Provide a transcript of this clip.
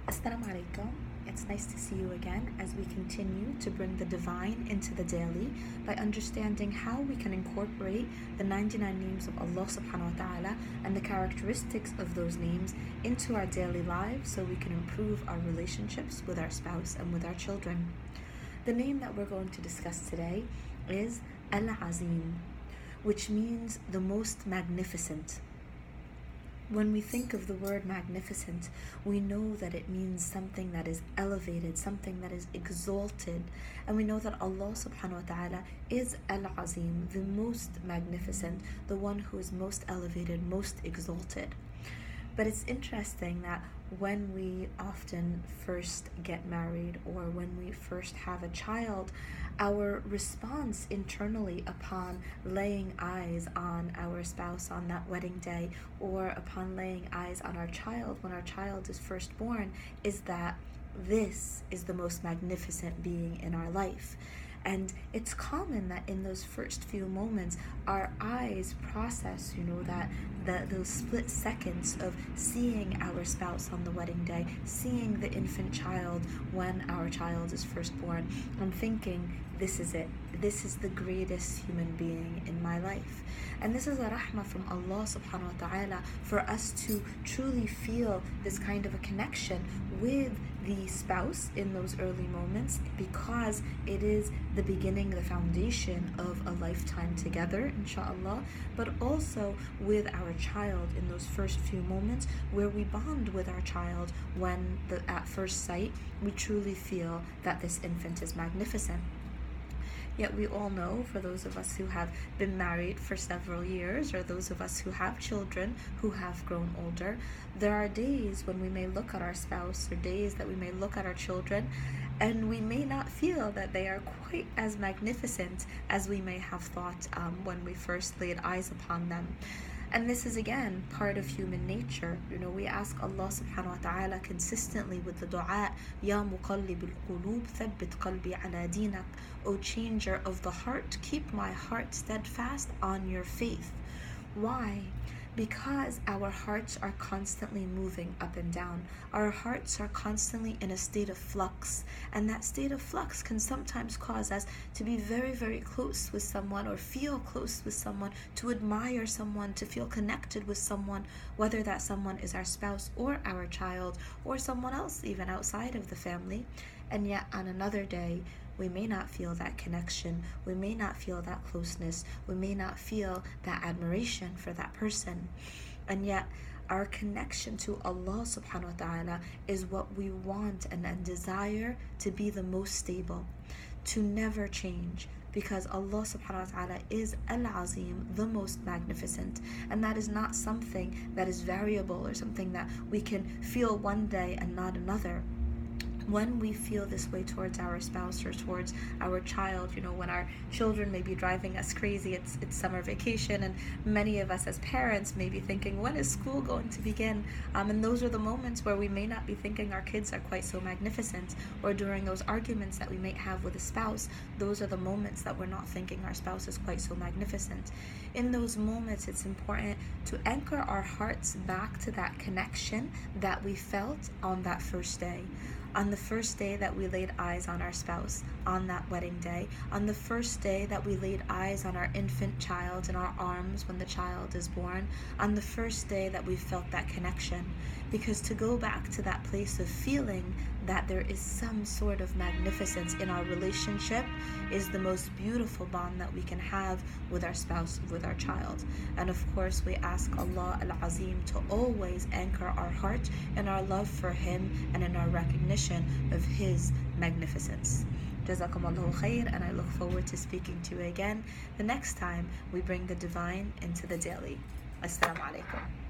Assalamu alaikum. It's nice to see you again as we continue to bring the divine into the daily by understanding how we can incorporate the 99 names of Allah subhanahu wa ta'ala and the characteristics of those names into our daily lives so we can improve our relationships with our spouse and with our children. The name that we're going to discuss today is Al-Azeem, which means the most magnificent. When we think of the word magnificent, we know that it means something that is elevated, something that is exalted. And we know that Allah subhanahu wa ta'ala is Al-Azeem, the most magnificent, the one who is most elevated, most exalted. But it's interesting that when we often first get married or when we first have a child, our response internally upon laying eyes on our spouse on that wedding day or upon laying eyes on our child when our child is first born is that this is the most magnificent being in our life. And it's common that in those first few moments, our eyes process, those split seconds of seeing our spouse on the wedding day, seeing the infant child when our child is first born, and thinking, this is it. This is the greatest human being in my life. And this is a rahmah from Allah subhanahu wa ta'ala for us to truly feel this kind of a connection with the spouse in those early moments, because it is the beginning, the foundation of a lifetime together, inshallah, but also with our child in those first few moments where we bond with our child when at first sight we truly feel that this infant is magnificent. Yet we all know, for those of us who have been married for several years, or those of us who have children who have grown older, there are days when we may look at our spouse, or days that we may look at our children, and we may not feel that they are quite as magnificent as we may have thought when we first laid eyes upon them. And this is again part of human nature. We ask Allah subhanahu wa ta'ala consistently with the dua, Ya muqallib al-qulub, thabbit qalbi ala dinak. O changer of the heart, keep my heart steadfast on your faith. Why? Because our hearts are constantly moving up and down. Our hearts are constantly in a state of flux, and that state of flux can sometimes cause us to be very, very close with someone, or feel close with someone, to admire someone, to feel connected with someone, whether that someone is our spouse or our child or someone else even outside of the family. And yet on another day, we may not feel that connection, we may not feel that closeness, we may not feel that admiration for that person. And yet our connection to Allah subhanahu wa ta'ala is what we want and desire to be the most stable, to never change, because Allah subhanahu wa ta'ala is Al-Azeem, the most magnificent, and that is not something that is variable or something that we can feel one day and not another. When we feel this way towards our spouse or towards our child, when our children may be driving us crazy, it's summer vacation, and many of us as parents may be thinking, when is school going to begin? And those are the moments where we may not be thinking our kids are quite so magnificent, or during those arguments that we may have with a spouse, those are the moments that we're not thinking our spouse is quite so magnificent. In those moments, it's important to anchor our hearts back to that connection that we felt on that first day. On the first day that we laid eyes on our spouse, on that wedding day, on the first day that we laid eyes on our infant child in our arms when the child is born, on the first day that we felt that connection. Because to go back to that place of feeling that there is some sort of magnificence in our relationship is the most beautiful bond that we can have with our spouse, with our child. And of course, we ask Allah Al-Azeem to always anchor our heart in our love for Him and in our recognition of His magnificence. Jazakumullahu khair, and I look forward to speaking to you again the next time we bring the divine into the daily. Assalamu alaikum.